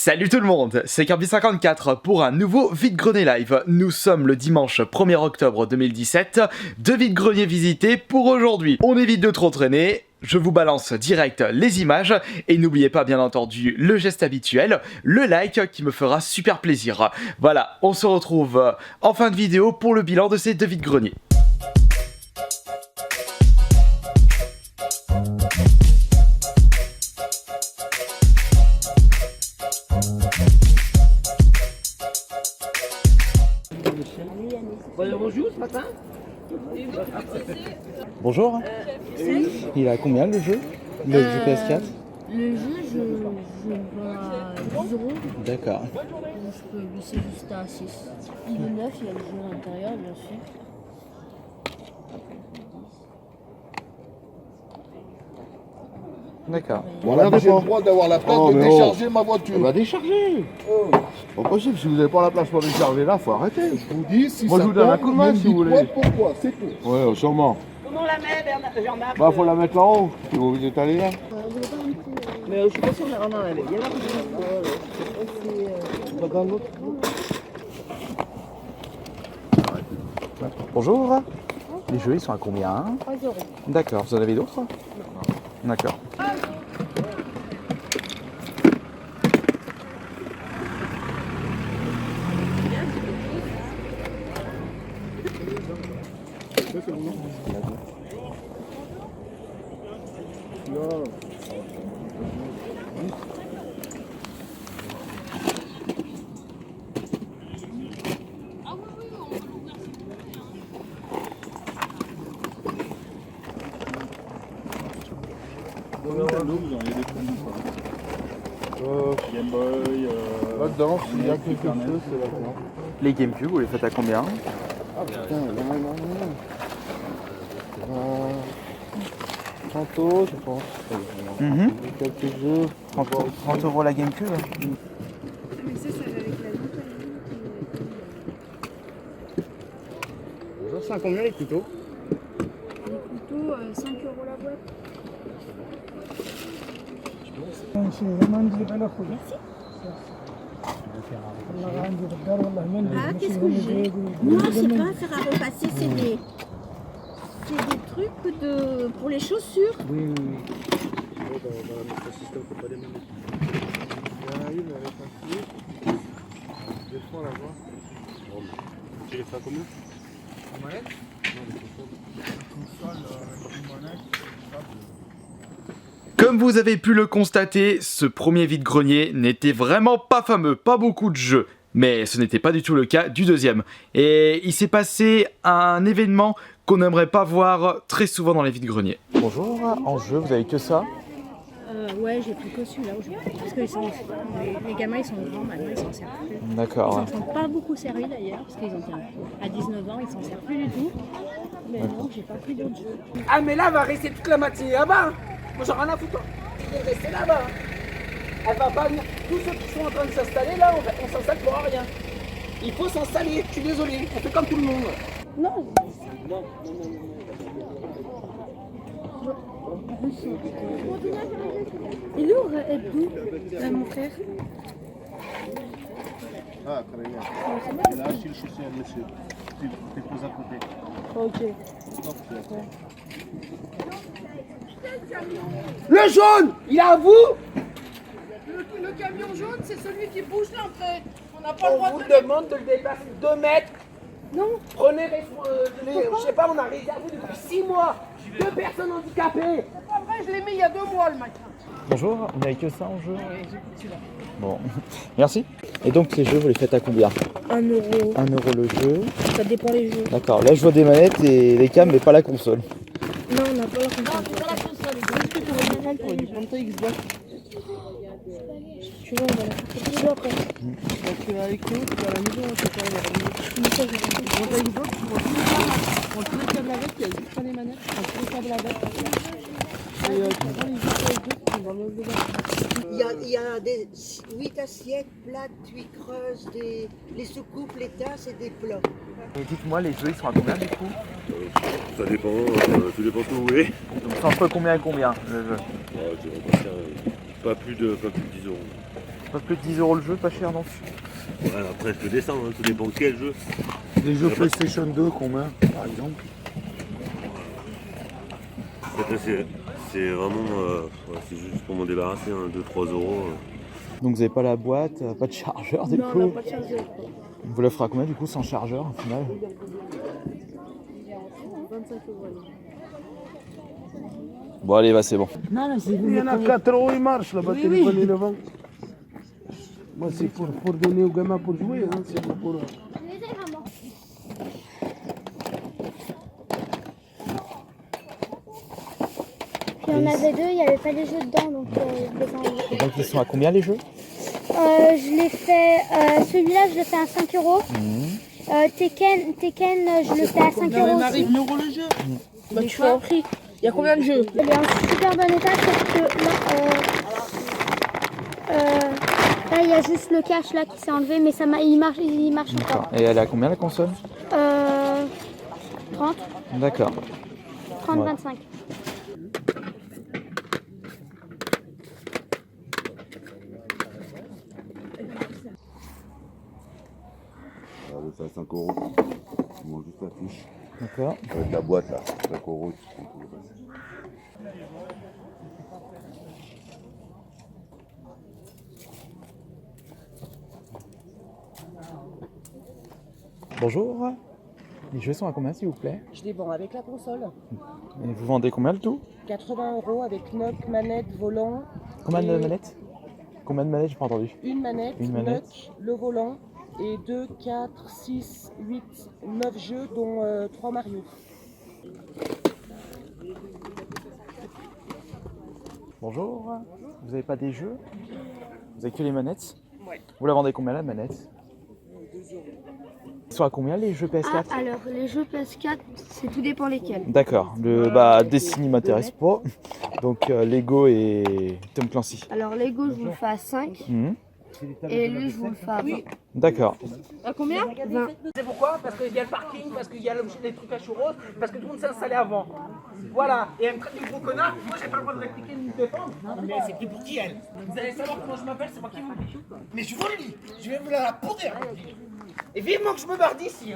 Salut tout le monde, c'est Kirby54 pour un nouveau vide-grenier live. Nous sommes le dimanche 1er octobre 2017, deux vide-greniers visités pour aujourd'hui. On évite de trop traîner, je vous balance direct les images et n'oubliez pas bien entendu le geste habituel, le like qui me fera super plaisir. Voilà, on se retrouve en fin de vidéo pour le bilan de ces deux vide-greniers. Bonjour ce matin. Bonjour. Il a combien le jeu? Le jeu PS4? Le jeu, je vois 10 euros. D'accord. Je peux glisser juste à 6. Il est neuf, il y a le jeu à l'intérieur, bien sûr. D'accord. Voilà, j'ai le droit d'avoir la place de décharger ma voiture. On va décharger. Pas possible, si vous n'avez pas la place pour décharger là, faut arrêter. Je vous dis, si Moi, ça je vous donne un tombe, coup de main, me si vous dites voulez. pas pourquoi, c'est tout. Ouais, sûrement. Comment on la met, Bernard? Bah, faut la mettre là-haut. Si vous êtes allé là. Mais je suis pas sûr de la rendre à la veille. Bonjour. Les jeux ils sont à combien? 3 euros. D'accord. Vous en avez d'autres? D'accord. Game Boy, là-dedans, s'il y a quelque chose, c'est là-dedans. Les GameCube, vous les faites à combien? Ah putain, non. 30 euros, je pense. Quelques jeux. 30 euros la GameCube? Bonjour, c'est à combien les couteaux? Les couteaux, 5 euros la boîte. Ah, qu'est-ce que j'ai? Non, c'est pas un fer à repasser, c'est des trucs pour les chaussures. Oui. Dans notre système, faut pas les mettre. Il y en a une avec un flip. Des fois, là bas. Tu les fais à combien? En manette? Non, les consoles, une manette. Comme vous avez pu le constater, ce premier vide-grenier n'était vraiment pas fameux, pas beaucoup de jeux. Mais ce n'était pas du tout le cas du deuxième. Et il s'est passé un événement qu'on n'aimerait pas voir très souvent dans les vide-greniers. Bonjour. En jeu, vous avez que ça? Ouais, j'ai pris que celui-là aujourd'hui. Parce que les gamins, ils sont grands maintenant, ils s'en servent plus. Ils D'accord. s'en sont pas beaucoup servis d'ailleurs, parce qu'ils ont à 19 ans, ils s'en servent plus du tout. Mais non, j'ai pas pris d'autres jeux. Ah, mais là, elle va rester toute la matinée là-bas. Moi, j'en ai rien à foutre. Elle va rester là-bas. Elle va pas venir. Tous ceux qui sont en train de s'installer là, on s'installe pour rien. Il faut s'installer, je suis désolé. On fait comme tout le monde. Non. Il ouvre Abdou, mon frère. Ah, très bien. Là, je suis le chaussure, monsieur. Tu poses à côté. Ok. Le jaune, il est à vous. Le camion jaune, c'est celui qui bouge l'entrée. On n'a pas le On droit vous de... demande de le dépasser 2 mètres. Non. Prenez je sais pas, on a réservé à vous depuis 6 mois. 2 personnes handicapées. C'est pas vrai, je l'ai mis il y a 2 mois le matin. Bonjour. Vous n'avez que ça en jeu? Bon. Merci. Et donc les jeux, vous les faites à combien? 1 euro. 1 euro le jeu. Ça dépend des jeux. D'accord. Là, je vois des manettes et des cams, mais pas la console. Non, on n'a pas la console. Tu vois, on va la faire tout de suite après. Tu vas avec nous, tu vas à la maison, tu vas à la maison. On va une box, on tous les câbles avec, il y a juste pas les manettes, on tous les câbles avec. Et tu prends les jeux avec deux, on va le dedans. Il y a des 8 assiettes plates, 8 creuses, les soucoupes, les tasses et des plats. Et dites-moi, les jeux, ils sont à combien du coup? Ça dépend, tout dépend ce que vous voulez. Donc c'est entre combien et combien le jeu? Je vais pas plus de 10 euros. Pas plus de 10 € le jeu, pas cher donc. Ouais, après je te descends, hein, tout dépend quel jeu. Les jeux PlayStation 2 combien par exemple? C'est vraiment, c'est juste pour m'en débarrasser, hein, 2-3 €. Donc vous avez pas la boîte, pas de chargeur du Non, coup. on n'a pas de chargeur. Vous la ferez à combien du coup sans chargeur au final? 25 €. Bon allez, bah c'est bon. Non, mais c'est Il y en a 4 € il marche la batterie, oui. prenez le vent. Moi c'est pour donner aux gamins pour jouer, hein, c'est pas pour... Puis on avait deux, il n'y avait pas les jeux dedans, donc je les ai enlevés. Et donc ils sont à combien les jeux? Je l'ai fait, celui-là je le fais à 5 €. Tekken, je le fais à 5 € aussi. 1 € le jeu. Bah, tu fais un prix. Il y a combien de jeux? Il est en super bon état, sauf que là il y a juste le cache là qui s'est enlevé, mais il marche encore. Et elle est à combien la console? 30, D'accord. 30, Ouais. 25. C'est à 5 €. Ils m'ont juste la fiche. D'accord. Avec la boîte là, 5 €, tu prends tout le reste. Bonjour. Les jeux sont à combien s'il vous plaît? Je les vends avec la console. Et vous vendez combien le tout? 80 € avec knock, manette, volant. Combien de Et manettes? Combien de manettes? J'ai pas entendu. Une manette, Une manette. knock, le volant. Et 2, 4, 6, 8, 9 jeux, dont 3 Mario. Bonjour. Vous avez pas des jeux? Vous avez que les manettes? Ouais. Vous la vendez combien la manette? 2 €. Ils sont à combien les jeux PS4? Ah, alors les jeux PS4, c'est tout dépend lesquels. D'accord. Le Destiny m'intéresse pas. Donc Lego et Tom Clancy. Alors Lego, je vous le fais à 5. Mhm. Et lui, je vous le fais à 20. D'accord. À combien 20. C'est pourquoi? Parce qu'il y a le parking, parce qu'il y a les trucs à churros, parce que tout le monde s'est installé avant. Voilà. Et elle me traite de gros connard, moi j'ai pas le droit de répliquer ni de défendre. Mais c'est pris pour qui elle? Vous allez savoir comment je m'appelle, c'est moi qui vous le dis. Mais je vous le dis, je vais vous la pourrir. Et vivement que je me barre d'ici.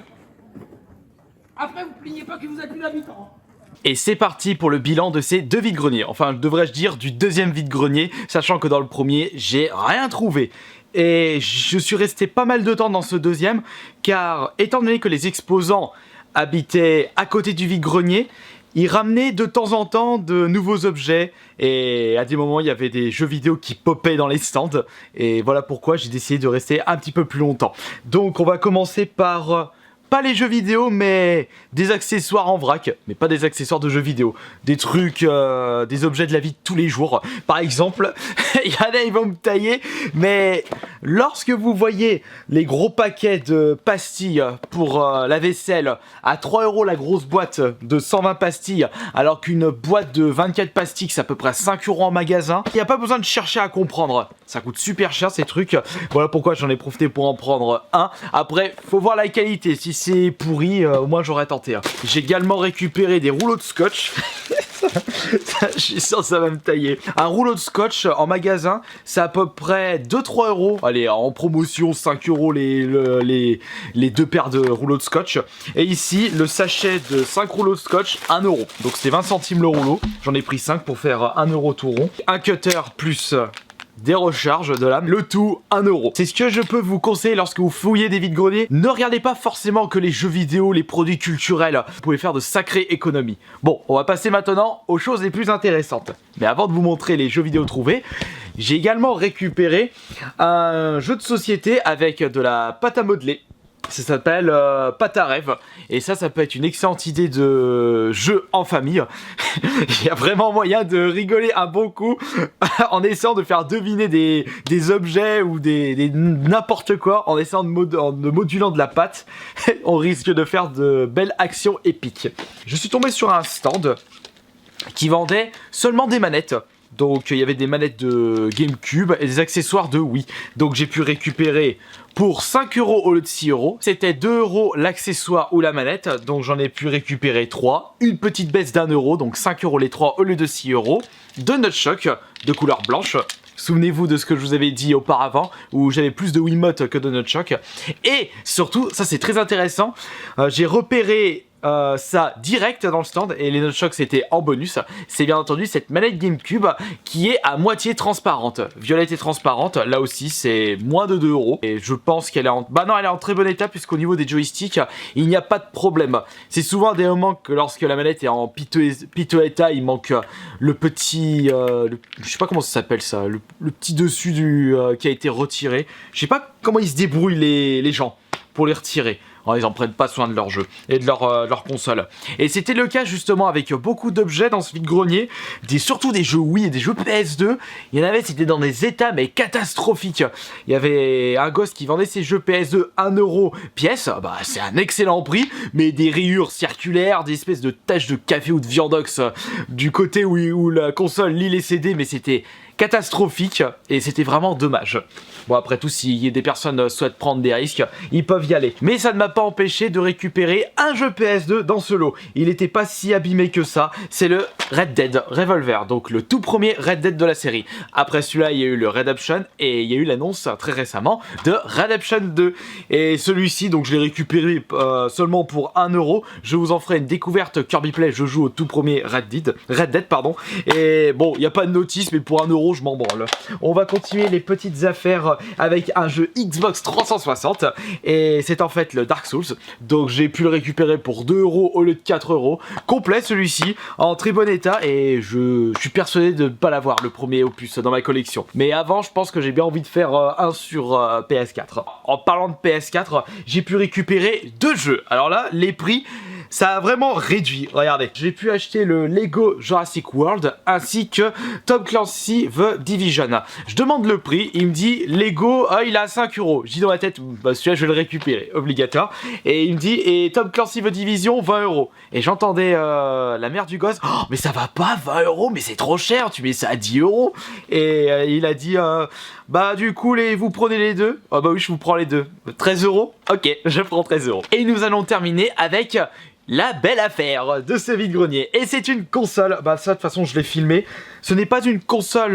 Après vous plaignez pas que vous êtes plus d'habitants. Et c'est parti pour le bilan de ces deux vides-greniers. Enfin, devrais-je dire du deuxième vide-grenier, sachant que dans le premier, j'ai rien trouvé. Et je suis resté pas mal de temps dans ce deuxième, car étant donné que les exposants habitaient à côté du vide-grenier, ils ramenaient de temps en temps de nouveaux objets, et à des moments il y avait des jeux vidéo qui popaient dans les stands, et voilà pourquoi j'ai décidé de rester un petit peu plus longtemps. Donc on va commencer par... pas les jeux vidéo, mais des accessoires en vrac, mais pas des accessoires de jeux vidéo. Des trucs, des objets de la vie de tous les jours. Par exemple, il y en a, ils vont me tailler, mais lorsque vous voyez les gros paquets de pastilles pour la vaisselle, à 3 € la grosse boîte de 120 pastilles, alors qu'une boîte de 24 pastilles, c'est à peu près 5 € en magasin, il n'y a pas besoin de chercher à comprendre. Ça coûte super cher ces trucs. Voilà pourquoi j'en ai profité pour en prendre un. Après, faut voir la qualité. Si c'est pourri, au moins j'aurais tenté. J'ai également récupéré des rouleaux de scotch. Je suis sûr que ça va me tailler. Un rouleau de scotch en magasin, c'est à peu près 2-3 €. Allez, en promotion, 5 € les deux paires de rouleaux de scotch. Et ici, le sachet de 5 rouleaux de scotch, 1 €. Donc c'est 20 centimes le rouleau. J'en ai pris 5 pour faire 1 € tout rond. Un cutter plus... des recharges de lame, le tout 1 €. C'est ce que je peux vous conseiller lorsque vous fouillez des vides-greniers. Ne regardez pas forcément que les jeux vidéo, les produits culturels. Vous pouvez faire de sacrées économies. Bon, on va passer maintenant aux choses les plus intéressantes. Mais avant de vous montrer les jeux vidéo trouvés, j'ai également récupéré un jeu de société avec de la pâte à modeler. Ça s'appelle Pâte à rêve. Et ça peut être une excellente idée de jeu en famille. Il y a vraiment moyen de rigoler un bon coup en essayant de faire deviner des objets ou des n'importe quoi, en essayant de modulant de la pâte. On risque de faire de belles actions épiques. Je suis tombé sur un stand qui vendait seulement des manettes. Donc il y avait des manettes de GameCube et des accessoires de Wii. Donc j'ai pu récupérer pour 5 € au lieu de 6 €. C'était 2 € l'accessoire ou la manette. Donc j'en ai pu récupérer 3. Une petite baisse d'1 €. Donc 5 € les 3 au lieu de 6 €. Deux nunchucks de couleur blanche. Souvenez-vous de ce que je vous avais dit auparavant, où j'avais plus de Wiimote que de Nunchuk. Et surtout, ça c'est très intéressant, j'ai repéré ça direct dans le stand et les Nunchucks c'était en bonus. C'est bien entendu cette manette GameCube qui est à moitié transparente, violette et transparente. Là aussi c'est moins de 2 € et je pense qu'elle est en... Bah non, elle est en très bon état puisqu'au niveau des joysticks il n'y a pas de problème. C'est souvent des moments que lorsque la manette est en piteux état, il manque le petit je sais pas comment ça s'appelle ça, le petit dessus du qui a été retiré. Je sais pas comment ils se débrouillent les gens pour les retirer. Oh, ils en prennent pas soin de leur jeu et de leur console. Et c'était le cas justement avec beaucoup d'objets dans ce vide-grenier, surtout des jeux Wii et des jeux PS2. Il y en avait, c'était dans des états mais catastrophiques. Il y avait un gosse qui vendait ses jeux PS2 1 € pièce, bah c'est un excellent prix, mais des rayures circulaires, des espèces de taches de café ou de viandox du côté où la console lit les CD, mais c'était catastrophique et c'était vraiment dommage. Bon, après tout, si des personnes souhaitent prendre des risques, ils peuvent y aller. Mais ça ne m'a pas empêché de récupérer un jeu PS2 dans ce lot. Il n'était pas si abîmé que ça. C'est le Red Dead Revolver, donc le tout premier Red Dead de la série. Après celui-là, il y a eu le Redemption et il y a eu l'annonce très récemment de Redemption 2. Et celui-ci, donc je l'ai récupéré seulement pour 1 €. Je vous en ferai une découverte Kirby Play. Je joue au tout premier Red Dead, pardon. Et bon, il n'y a pas de notice, mais pour 1 €, je m'en branle. On va continuer les petites affaires avec un jeu Xbox 360 et c'est en fait le Dark Souls. Donc j'ai pu le récupérer pour 2 € au lieu de 4 €. Complet celui-ci, en très bon état et je suis persuadé de ne pas l'avoir le premier opus dans ma collection. Mais avant, je pense que j'ai bien envie de faire un sur PS4. En parlant de PS4, j'ai pu récupérer 2 jeux. Alors là, les prix... ça a vraiment réduit, regardez. J'ai pu acheter le Lego Jurassic World ainsi que Tom Clancy The Division. Je demande le prix, il me dit Lego, il a 5 €. Je dis dans ma tête, bah celui-là je vais le récupérer, obligatoire. Et il me dit, et Tom Clancy The Division, 20 €. Et j'entendais la mère du gosse, oh, mais ça va pas, 20 €, mais c'est trop cher, tu mets ça à 10 €. Et il a dit, bah du coup, vous prenez les deux? Ah bah oui, je vous prends les deux. 13 €? Ok, je prends 13 €. Et nous allons terminer avec... la belle affaire de ce vide-grenier. Et c'est une console, bah ça de toute façon je l'ai filmé, ce n'est pas une console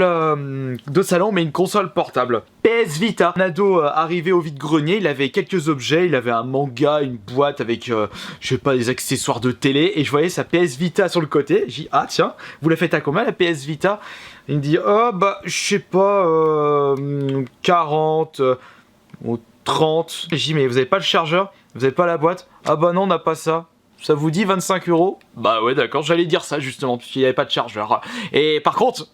de salon mais une console portable. PS Vita. Un ado arrivé au vide-grenier, il avait quelques objets, il avait un manga, une boîte avec, je sais pas, des accessoires de télé, et je voyais sa PS Vita sur le côté, j'ai dit, ah tiens, vous la faites à combien la PS Vita? Il me dit, oh bah je sais pas, 40 ou 30. J'ai dit, mais vous avez pas le chargeur? Vous avez pas la boîte? Ah bah non, on n'a pas ça. Ça vous dit 25 €? Bah ouais d'accord, j'allais dire ça justement, puisqu'il n'y avait pas de chargeur. Et par contre,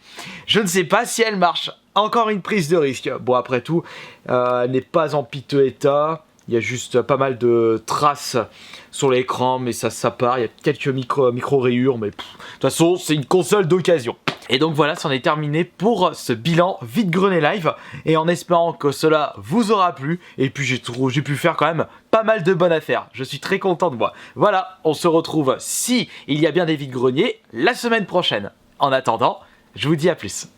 je ne sais pas si elle marche. Encore une prise de risque. Bon après tout, elle n'est pas en piteux état. Il y a juste pas mal de traces sur l'écran, mais ça part. Il y a quelques micro-rayures, mais de toute façon, c'est une console d'occasion. Et donc voilà, c'en est terminé pour ce bilan vide-grenier live. Et en espérant que cela vous aura plu. Et puis j'ai pu faire quand même pas mal de bonnes affaires. Je suis très content de moi. Voilà, on se retrouve, si il y a bien des vide-greniers, la semaine prochaine. En attendant, je vous dis à plus.